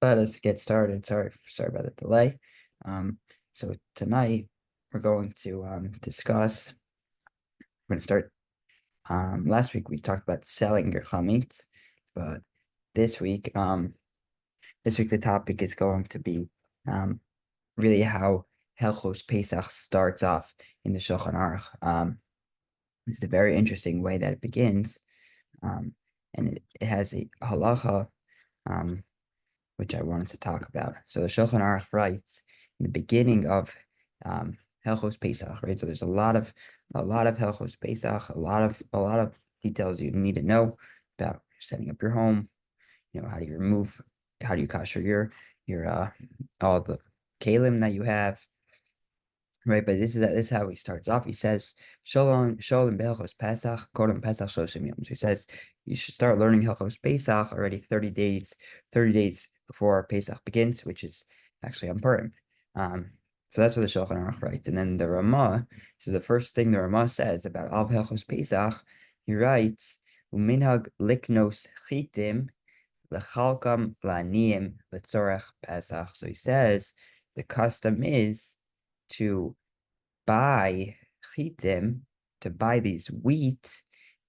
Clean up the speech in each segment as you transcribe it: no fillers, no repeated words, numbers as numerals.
Let us get started. Sorry about the delay. Um, so tonight we're going to discuss. We're going to start. Last week we talked about selling your chametz, but this week, the topic is going to be really how Helchos Pesach starts off in the Shulchan Aruch. It's a very interesting way that it begins, um, and it has a halacha. Um, which I wanted to talk about. So the Shulchan Aruch writes in the beginning of Hilchos Pesach, right? So there's a lot of Hilchos Pesach, a lot of details you need to know about setting up your home. How do you remove, how do you kosher your all the kalim that you have, right? But this is how he starts off. He says, Sholem Be'ilchos Pesach, Kodem Pesach Shoshim Yom. So he says you should start learning Hilchos Pesach already 30 days before Pesach begins, which is actually on Purim. So that's what the Shulchan Aruch writes. And then the Ramah, so the first thing the Ramah says about Al Hilchos Pesach, he writes, Uminhag liknos chitim lechalkam laniim letzorech Pesach. So he says the custom is to buy chitim, to buy these wheat,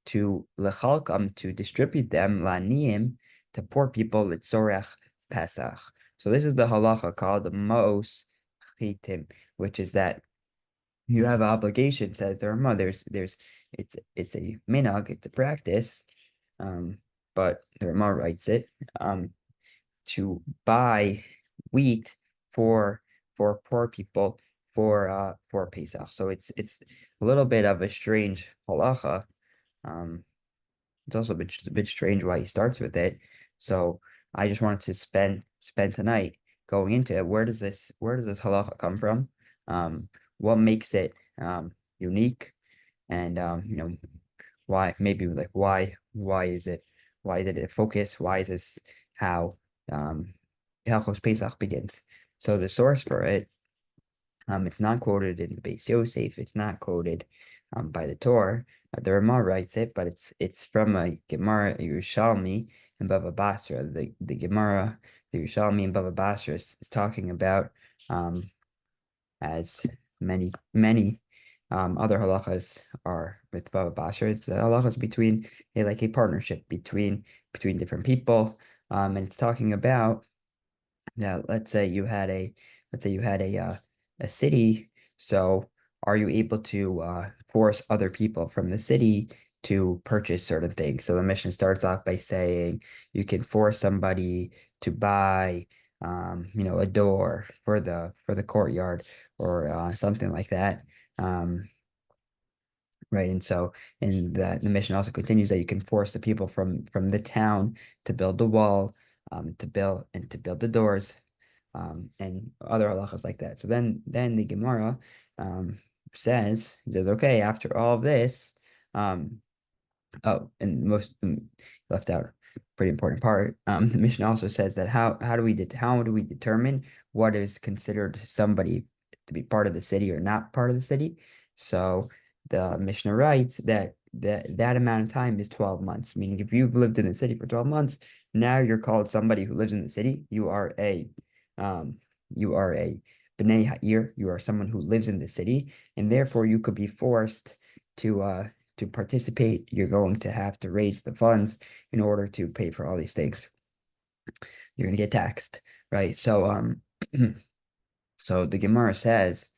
to lechalkam, to distribute them, laniim, to poor people, litzorech Pesach. So this is the halacha called the Maos Chitin, which is that you have an obligation, says the Rama. It's a minhag, it's a practice, but the Rama writes it, to buy wheat for poor people for Pesach. So it's a little bit of a strange halacha. Um, it's also a bit strange why he starts with it. So I just wanted to spend tonight going into it. Where does this halacha come from? What makes it unique? And why maybe like why is it a focus? Why is this how Hilchos Pesach begins? So the source for it, it's not quoted in the Beis Yosef. It's not quoted by the Torah. The Ramah writes it, but it's from a Gemara Yerushalmi and Bava Basra. The Gemara, the Yerushalmi and Bava Basra is talking about, as many other halachas are with Baba Basra. It's halachas between like a partnership between different people. And it's talking about that. Let's say you had a city. So are you able to force other people from the city to purchase certain things? So the mission starts off by saying you can force somebody to buy a door for the courtyard or something like that. Um, right. And that the mission also continues that you can force the people from the town to build the wall, to build the doors, and other halachas like that. So then the Gemara says, okay, after all of this, um, oh, and left out a pretty important part. The mission also says that how do we determine what is considered somebody to be part of the city or not part of the city? So the Mishnah writes that amount of time is 12 months, meaning if you've lived in the city for 12 months, now you're called somebody who lives in the city. You are a B'nai Ha'ir. You are someone who lives in the city, and therefore you could be forced to participate. You're going to have to raise the funds in order to pay for all these things. You're going to get taxed, right? So the Gemara says,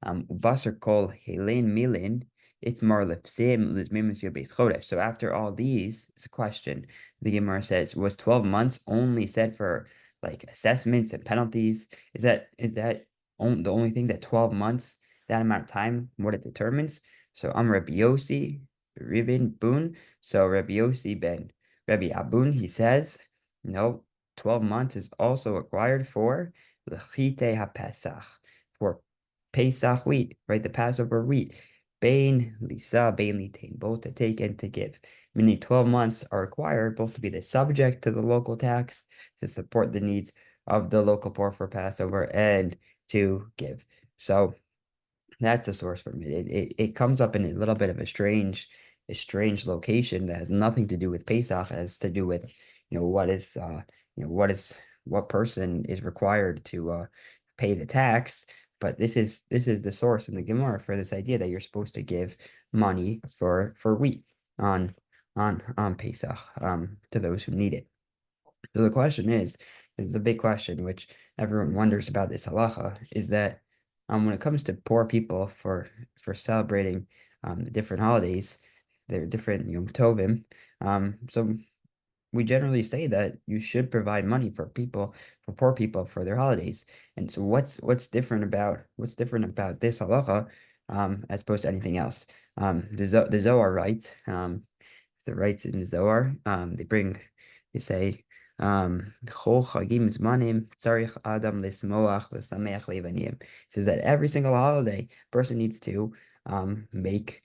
"Ubasar kol helen milin itmar lepsim lizmimus beis chodesh." So after all these, it's a question. The Gemara says, was 12 months only set for like assessments and penalties? Is that the only thing that 12 months, that amount of time, what it determines? So I'm Rabbi Yossi, Ribin Bun. So Rabbi Yossi ben Rabbi Abun, he says, no, 12 months is also required for L'chite ha-Pesach, for Pesach wheat, right? The Passover wheat. Bain lisa, bain litain, both to take and to give. Meaning 12 months are required both to be the subject to the local tax, to support the needs of the local poor for Passover, and to give. So that's a source for me. It comes up in a little bit of a strange location that has nothing to do with Pesach. It has to do with, what is what person is required to pay the tax. But this is the source in the Gemara for this idea that you're supposed to give money for wheat on on Pesach to those who need it. So the question is the big question which everyone wonders about this halacha is that when it comes to poor people for celebrating the different holidays, they're different Yom Tovim. So we generally say that you should provide money for poor people for their holidays. And so what's different about this halacha as opposed to anything else? The Zohar writes, the rites in the Zohar, they say, Chol Chagim Zmanim Tzarich Adam Lismoach L'Sameach Levanim. It says that every single holiday, person needs to make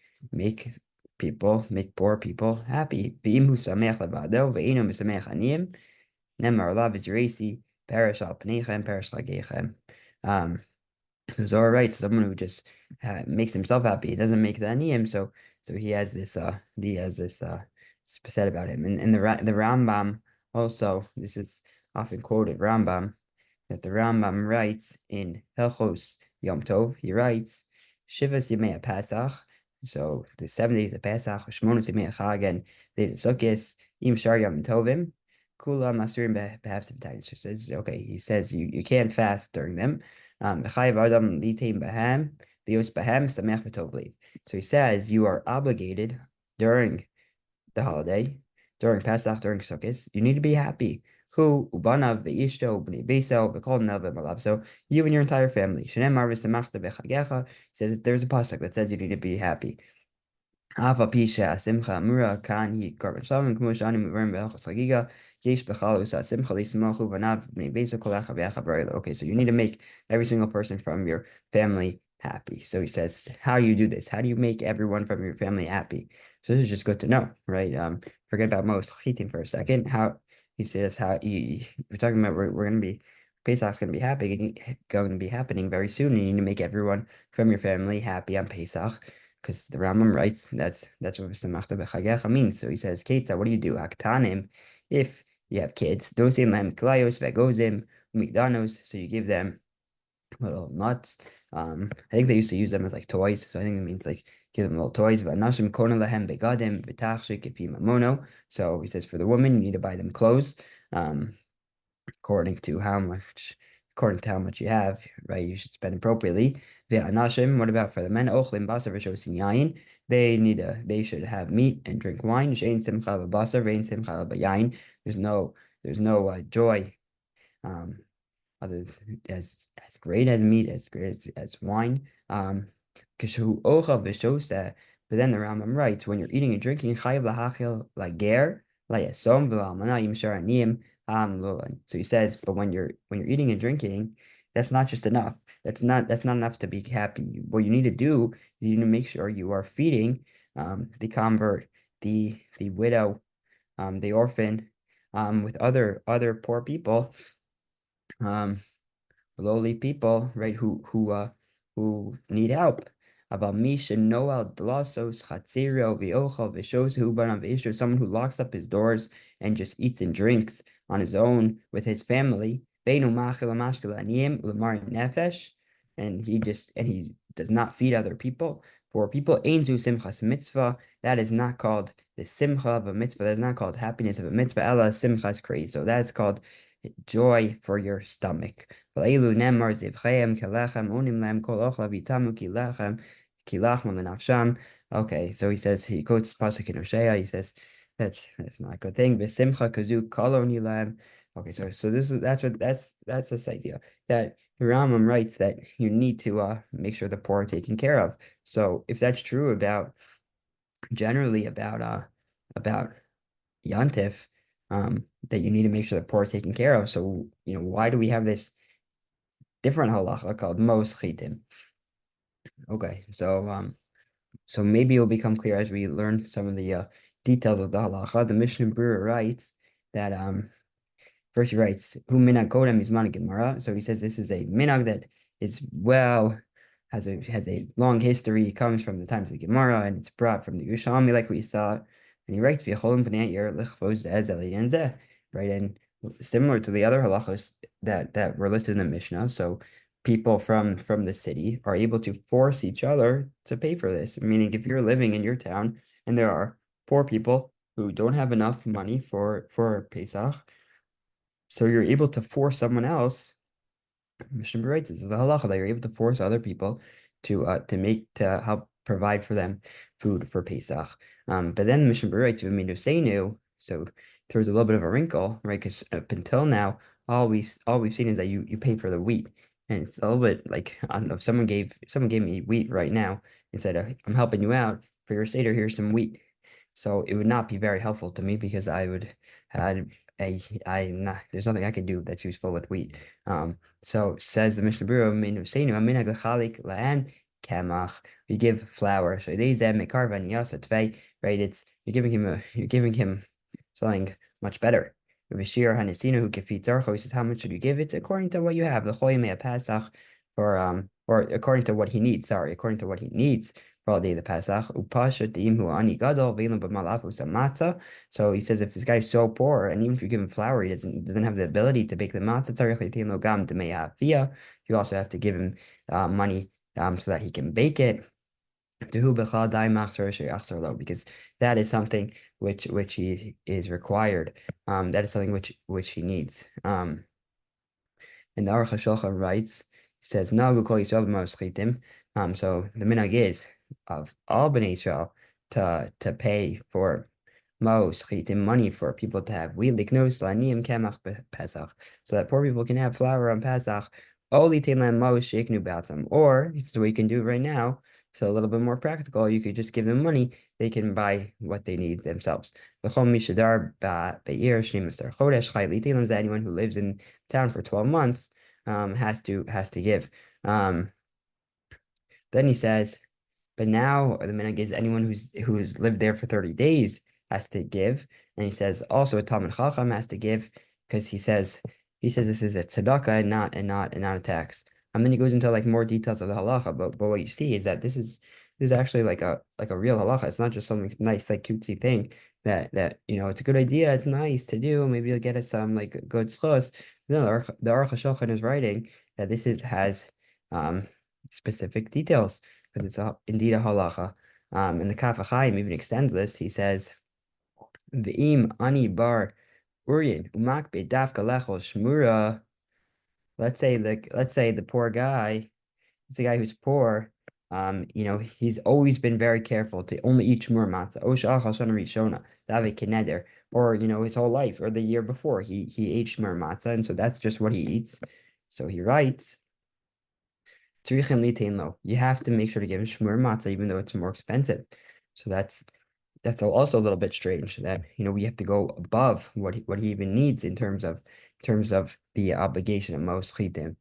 make poor people happy. V'im hu sameach levado, ve'ino misameach aniyim, nemar alav v'ziresi, perish al pneichem, perish lagechem. So Zohar writes, someone who just makes himself happy, he doesn't make the aniyim, so he has this said about him. And the Rambam also, this is often quoted, Rambam, that the Rambam writes in Hilchos Yom Tov, he writes, Shivas Yemei Pesach, so the 7 days of Pesach, Shmonos Yemei Chag, and the Sukkos, Im Shar Yom Tovim, Kula Masurim Behafsim Tanya. So says, okay, he says you can't fast during them. Chayav Adam Litem Bahem, Lios Bahem, Samech B'Tov Lev. So he says you are obligated during the holiday, during Pesach, during Sukkot, you need to be happy. Who ubanav ve'ishto b'nei beisel v'kol nav v'malav. So you and your entire family. Shenemar v'samachta v'chagecha. Says there's a pasuk that says you need to be happy. Ava pisha simcha amura kan hi korban shalom k'mo shani muverim v'elchos chagiga yesh b'chal usa simcha l'ismochu v'nav b'nei beisel kolacha v'echa b'rayla. Okay, so you need to make every single person from your family happy. So he says, how do you do this? How do you make everyone from your family happy? So this is just good to know, right? Forget about Maos Chitin for a second. How he says we're talking about we're going to be Pesach's going to be happening very soon, and you need to make everyone from your family happy on Pesach, because the Rambam writes that's what Samachta b'chagecha means. So he says, Keitza, what do you do? Haktanim, if you have kids, dosin lehem klayos vegozim umigdanos, so you give them little nuts. I think they used to use them as like toys, so I think it means like give them little toys. V'anashim kona lehem begadim v'tachshik ifim amono. So he says for the woman, you need to buy them clothes, according to how much you have, right? You should spend appropriately. V'anashim, what about for the men? Ochlim basar v'shosin yain. They should have meat and drink wine. Shein simcha v'basar vein simcha v'yain. There's no joy. Other as great as meat, as great as wine. But then the Rambam writes, when you're eating and drinking, chayav lahachil lager layasom v'almana yim sharaniyim So he says, but when you're eating and drinking, that's not just enough. That's not enough to be happy. What you need to do is you need to make sure you are feeding the convert, the widow, the orphan, with other poor people, lowly people, right, who need help. About Misha Noel Dlasos Chatziro Viocha Vishos Hubana Vishu, someone who locks up his doors and just eats and drinks on his own with his family. Beinu Machil Mashkel Aniyim Lamar Nefesh, and he does not feed other people. For people, Einzu Simchas Mitzvah, that is not called the Simcha of a mitzvah, that is not called happiness of a mitzvah, Ella Simchas Kreiz. So that's called joy for your stomach. Okay, so he says, he quotes pasuk in Hosea. He says that's not a good thing. Okay, so that's this idea that Rambam writes that you need to make sure the poor are taken care of. So if that's true generally about Yantif, that you need to make sure the poor are taken care of. So, why do we have this different halacha called Maos Chitin? Okay, so maybe it'll become clear as we learn some of the details of the halacha. The Mishnah Berurah writes that first he writes, "Hu minag kodem mizman gemara." So he says this is a minag that is has a long history. It comes from the times of the Gemara, and it's brought from the Yerushalmi, like we saw. And he writes, right? And similar to the other halachos that were listed in the Mishnah. So people from the city are able to force each other to pay for this. Meaning, if you're living in your town and there are poor people who don't have enough money for Pesach, so you're able to force someone else. Mishnah Berurah, this is a halacha that you're able to force other people to help provide for them food for Pesach. But then Mishnah Berurah to so there's a little bit of a wrinkle, right? Because up until now, all we've seen is that you pay for the wheat, and it's a little bit like, I don't know, if someone gave me wheat right now and said, I'm helping you out for your seder, here's some wheat. So it would not be very helpful to me because I would had there's nothing I can do that's useful with wheat. So says the Mishnah Berurah, we give flour. So they right? You're giving him something much better. V'shir hanesinu who kefit zarcho, he says, how much should you give? It's according to what you have. The choyim Pesach or according to what he needs. Sorry, according to what he needs for all day the Pesach. Upashat imhu ani gadol v'elam b'malafu samata. So he says if this guy's so poor, and even if you give him flour, he doesn't have the ability to bake the matzah. Tzarich leitin lo gam d'mei ha'afiyah. You also have to give him money so that he can bake it. Because that is something which he is required. That is something which he needs. And the Aruch HaShulchan writes, says, "Nagu kol Yisrael b'maos chitim." So the minhag is of all Bnei Israel to pay for Maos Chitin money for people to have wheat liknos la'aniyim kemach Pesach, so that poor people can have flour on Pesach. Only tein Maos sheiknu b'atzam, or this is what you can do right now. So a little bit more practical, you could just give them money; they can buy what they need themselves. Anyone who lives in town for 12 months has to give. Then he says, but now the minhag is anyone who's lived there for 30 days has to give. And he says also a Talmid Chacham has to give because he says this is a tzedakah and not a tax. And then he goes into like more details of the halacha, but what you see is that this is actually like a real halacha. It's not just something nice, like cutesy thing that it's a good idea, it's nice to do, maybe you'll get us some like good schos. No, the Aruch HaShulchan is writing that has specific details because it's indeed a halacha. And the Kaf HaChaim even extends this. He says, "V'im ani bar uryin umak be'dafka lechol shmura." Let's say the poor guy, it's the guy who's poor. He's always been very careful to only eat shmur matzah. O sha'achal shana rishona dave keneder, or his whole life or the year before he ate shmur matzah, and so that's just what he eats. So he writes. You have to make sure to give him shmur matzah, even though it's more expensive. So that's also a little bit strange that we have to go above what he even needs in terms of the obligation of Maos Chitin.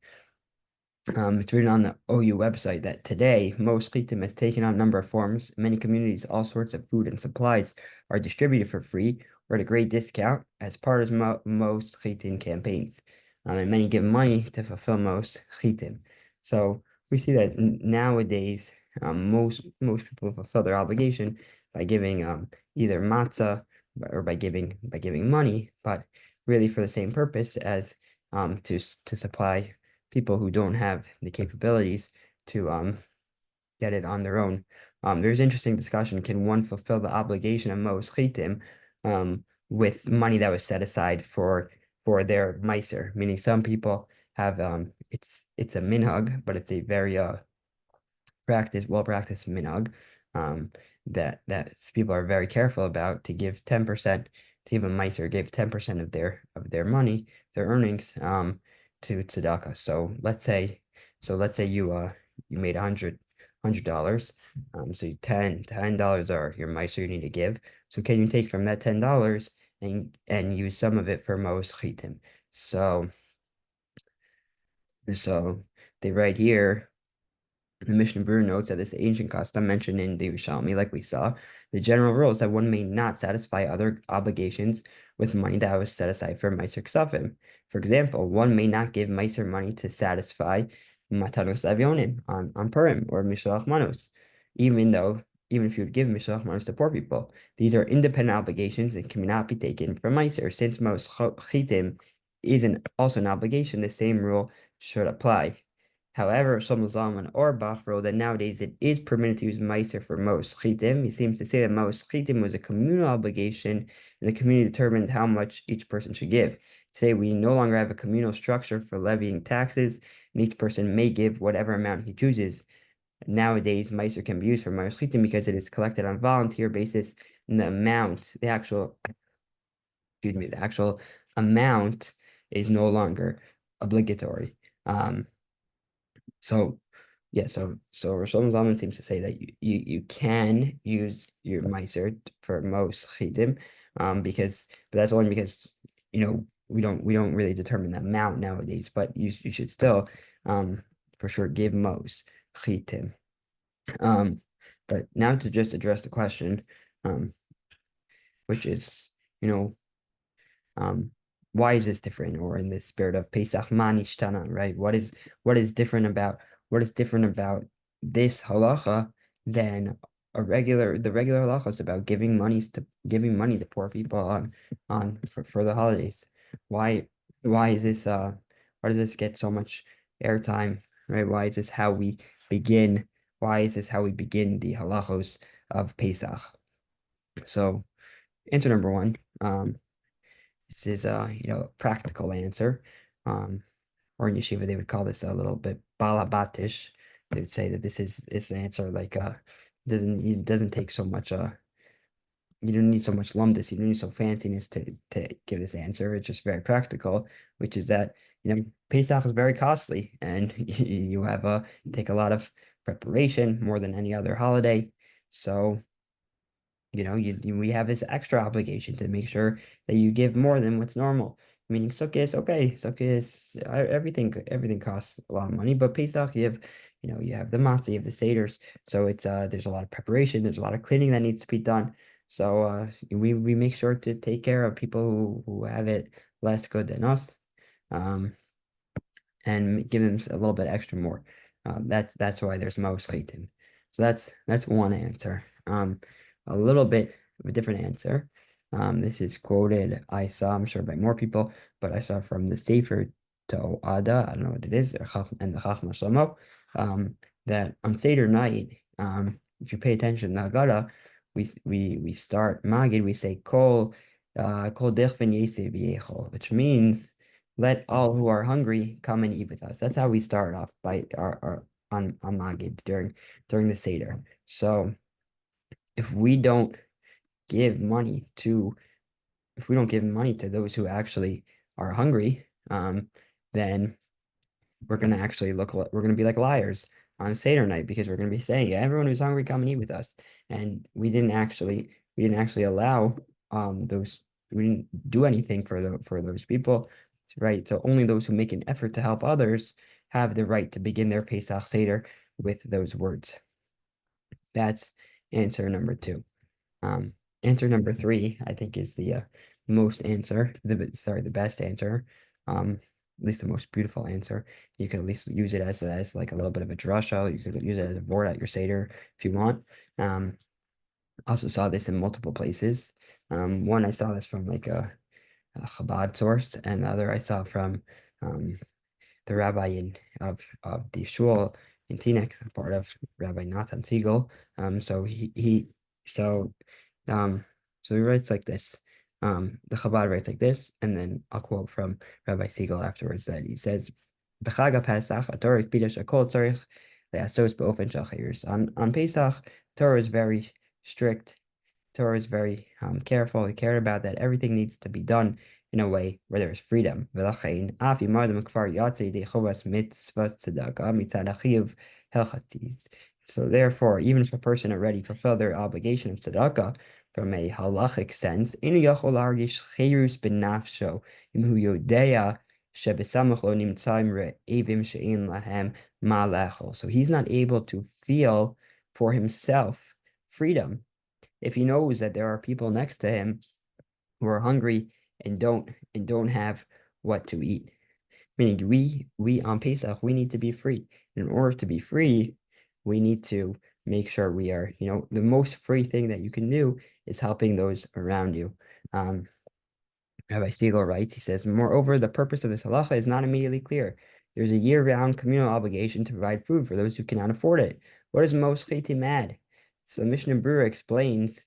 It's written on the OU website that today, Maos Chitin has taken on a number of forms. In many communities, all sorts of food and supplies are distributed for free or at a great discount as part of Maos Chitin campaigns. And many give money to fulfill Maos Chitin. So we see that nowadays, most people fulfill their obligation by giving either matzah or by giving money, but really for the same purpose as to supply people who don't have the capabilities to get it on their own. There's interesting discussion. Can one fulfill the obligation of Maos Chitin with money that was set aside for their meiser? Meaning some people have it's a minhag, but it's a very well-practiced minhag that people are very careful about to give 10%, to give a meiser, give 10% of their money, their earnings to tzedakah. So let's say you made $100. So $10 are your meiser you need to give. So can you take from that $10 and use some of it for Maos Chitin? So they write here. The Mishnah Berurah notes that this ancient custom mentioned in the Yerushalmi, like we saw, the general rule is that one may not satisfy other obligations with money that was set aside for Meiser Ksafim. For example, one may not give Meiser money to satisfy Matanos Avionim on Purim or Mishloach Manos, even though even if you would give Mishloach Manos to poor people. These are independent obligations and cannot be taken from Meiser. Since Maos Chitin is also an obligation, the same rule should apply. However, Shlomo Zalman or Bach wrote that nowadays it is permitted to use Meiser for Maos Chitin. He seems to say that Maos Chitin was a communal obligation, and the community determined how much each person should give. Today, we no longer have a communal structure for levying taxes, and each person may give whatever amount he chooses. Nowadays, Meiser can be used for Maos Chitin because it is collected on volunteer basis, and the actual amount is no longer obligatory. So yeah, so Rosh Zalman seems to say that you can use your Meiser for Maos Chitin, but that's only because we don't really determine the amount nowadays, but you should still for sure give Maos Chitin. But now to just address the question, which is, you know, why is this different? Or in the spirit of Pesach Manishtana, right? What is different about this halacha than the regular halacha is about giving money to poor people for the holidays. Why why is this why does this get so much airtime, right? Why is this how we begin? Why is this how we begin the halachos of Pesach? So answer number one, this is a practical answer. Or in yeshiva they would call this a little bit balabatish. They would say that this is the answer, like it doesn't take so much you don't need so much lumdus, you don't need so fanciness to give this answer. It's just very practical, which is that Pesach is very costly, and you have take a lot of preparation more than any other holiday. So we have this extra obligation to make sure that you give more than what's normal. Meaning Sukkot, okay, Sukkot, everything costs a lot of money, but Pesach, you have the matzah, you have the seders, so it's there's a lot of preparation, there's a lot of cleaning that needs to be done. So we make sure to take care of people who have it less good than us, and give them a little bit extra more. That's why there's Maos Chitin. So that's one answer. A little bit of a different answer. This is quoted, I saw, I'm sure by more people, but I saw from the Sefer to Ada, I don't know what it is, and the Chachma Shlomo, that on Seder night, if you pay attention to the Haggadah, we start Magid, we say Kol Dechven Yeseh V'Yechol, which means let all who are hungry come and eat with us. That's how we start off by our on Magid during the Seder. So if we don't give money to those who actually are hungry, then we're gonna be like liars on Seder night, because we're gonna be saying, yeah, everyone who's hungry, come and eat with us, and we didn't actually allow those we didn't do anything for those people, right? So only those who make an effort to help others have the right to begin their Pesach Seder with those words. That's answer number two. Answer number three, I think, is the the best answer. At least the most beautiful answer. You could at least use it as like a little bit of a drasha. You could use it as a board at your Seder if you want. Also saw this in multiple places. One, I saw this from like a Chabad source, and the other I saw from the rabbi of the shul in Teaneck, part of Rabbi Natan Siegel. So he writes like this. The Chabad writes like this, and then I'll quote from Rabbi Siegel afterwards, that he says, "B'chag Pesach, Torah Kiddush Hakol Tzarich le'asos be'ofen shel chayirus." On Pesach, Torah is very strict. Torah is very careful. He cared about that everything needs to be done in a way where there is freedom. So therefore, even if a person already fulfilled their obligation of tzedakah from a halachic sense, so he's not able to feel for himself freedom if he knows that there are people next to him who are hungry and don't have what to eat. Meaning we on Pesach, we need to be free. In order to be free, we need to make sure we are, the most free thing that you can do is helping those around you. Rabbi Siegel writes, he says, moreover, the purpose of this halacha is not immediately clear. There's a year-round communal obligation to provide food for those who cannot afford it. What does Maos Chitin add? So Mishnah Berurah explains,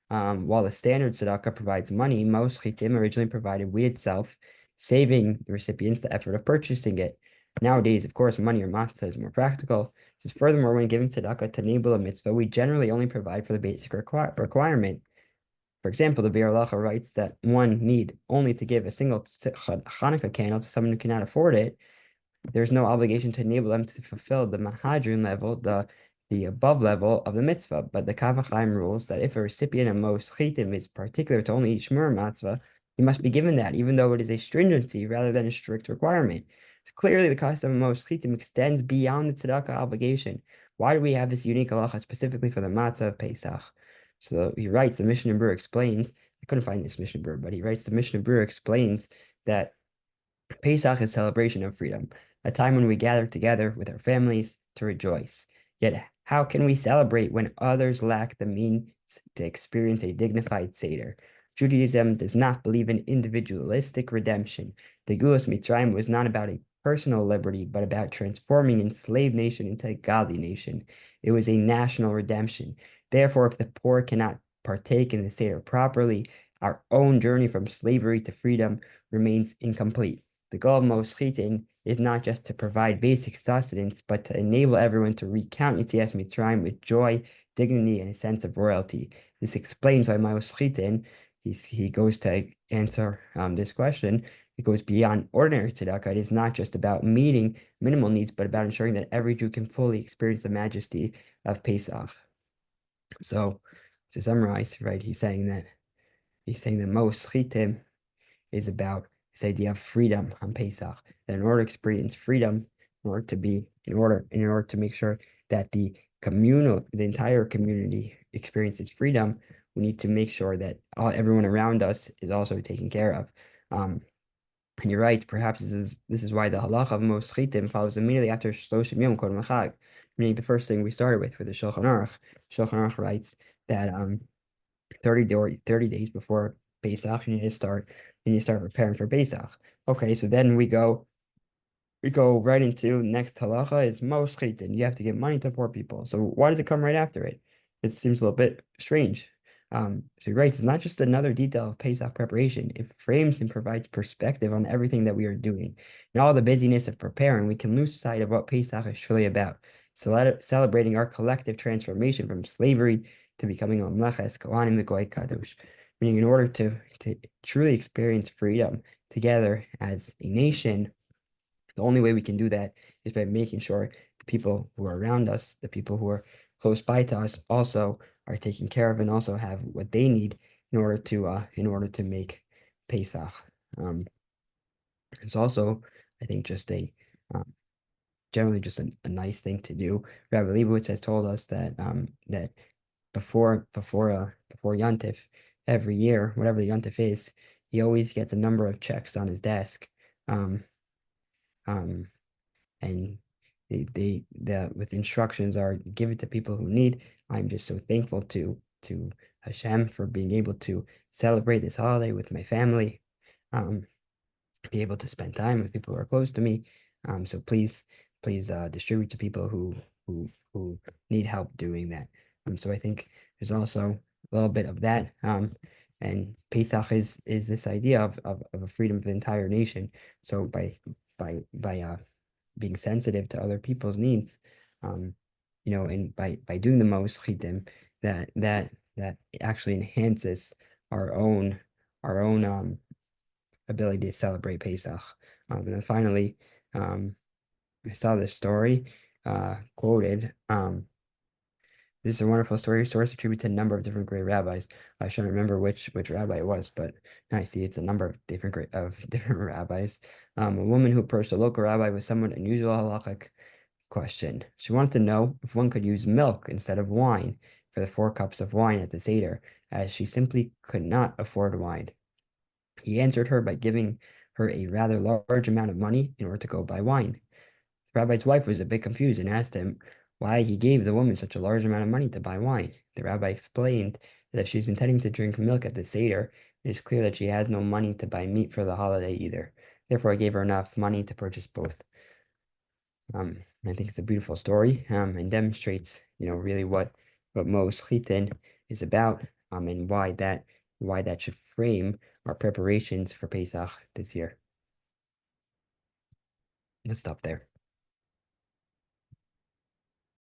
while the standard tzedakah provides money, Maos Chitin originally provided wheat itself, saving the recipients the effort of purchasing it. Nowadays, of course, money or matzah is more practical. It says, furthermore, when giving tzedakah to enable a mitzvah, we generally only provide for the basic requirement. For example, the Biur Halacha writes that one need only to give a single Hanukkah candle to someone who cannot afford it. There's no obligation to enable them to fulfill the Mahadrin level, the above level of the mitzvah. But the Kav HaChaim rules that if a recipient of Maos Chitin is particular to only eat Shmur Matzvah, he must be given that, even though it is a stringency rather than a strict requirement. Clearly, the cost of Maos Chitin extends beyond the tzedakah obligation. Why do we have this unique halacha specifically for the matzah of Pesach? So he writes, the Mishnah Berurah explains, I couldn't find this Mishnah Berurah, but he writes, the Mishnah Berurah explains that Pesach is celebration of freedom, a time when we gather together with our families to rejoice. Yet, how can we celebrate when others lack the means to experience a dignified Seder? Judaism does not believe in individualistic redemption. The Gulas Mitzrayim was not about a personal liberty, but about transforming enslaved nation into a godly nation. It was a national redemption. Therefore, if the poor cannot partake in the Seder properly, our own journey from slavery to freedom remains incomplete. The goal of Maos Chitin is not just to provide basic sustenance, but to enable everyone to recount Yetzias Mitzrayim with joy, dignity, and a sense of royalty. This explains why Maos Chitin, he goes to answer this question. It goes beyond ordinary tzedakah. It is not just about meeting minimal needs, but about ensuring that every Jew can fully experience the majesty of Pesach. So, to summarize, right, he's saying that Maos Chitin is about this idea of freedom on Pesach. That in order to experience freedom, in order to make sure that the entire community experiences freedom, we need to make sure that everyone around us is also taken care of. And you're right, perhaps this is why the halacha of Maos Chitin follows immediately after Shloshim Yom Kodem Chag, meaning the first thing we started with the Shulchan Aruch. Shulchan Aruch writes that 30 days before Pesach, you need to start preparing for Pesach. Okay, so then we go right into next halacha is Maos Chitin. You have to give money to poor people. So why does it come right after it? It seems a little bit strange. So he writes, it's not just another detail of Pesach preparation. It frames and provides perspective on everything that we are doing. In all the busyness of preparing, we can lose sight of what Pesach is truly about. Celebrating our collective transformation from slavery to becoming Mamleches Kohanim Goy Kadosh. Meaning, in order to truly experience freedom together as a nation, the only way we can do that is by making sure the people who are around us, the people who are close by to us, also are taken care of and also have what they need in order to make Pesach. It's also, I think, just generally just a nice thing to do. Rabbi Leibowitz has told us that that before Yontif, every year, whatever the Yontif is, he always gets a number of checks on his desk. And with instructions are give it to people who need. I'm just so thankful to Hashem for being able to celebrate this holiday with my family, be able to spend time with people who are close to me. So please distribute to people who need help doing that. So I think there's also a little bit of that. And Pesach is this idea of a freedom of the entire nation. So by being sensitive to other people's needs, and by doing the Maos Chitin, that actually enhances our own ability to celebrate Pesach. And then finally, I saw this story quoted. This is a wonderful story, source attributed to a number of different great rabbis. I shouldn't remember which rabbi it was, but now I see it's a number of different rabbis. A woman who approached a local rabbi with somewhat unusual halachic question. She wanted to know if one could use milk instead of wine for the 4 cups of wine at the Seder, as she simply could not afford wine. He answered her by giving her a rather large amount of money in order to go buy wine. The rabbi's wife was a bit confused and asked him, why he gave the woman such a large amount of money to buy wine. The rabbi explained that if she's intending to drink milk at the Seder, it is clear that she has no money to buy meat for the holiday either. Therefore, I gave her enough money to purchase both. I think it's a beautiful story, and demonstrates, really what Maos Chitin is about, and why that should frame our preparations for Pesach this year. Let's stop there.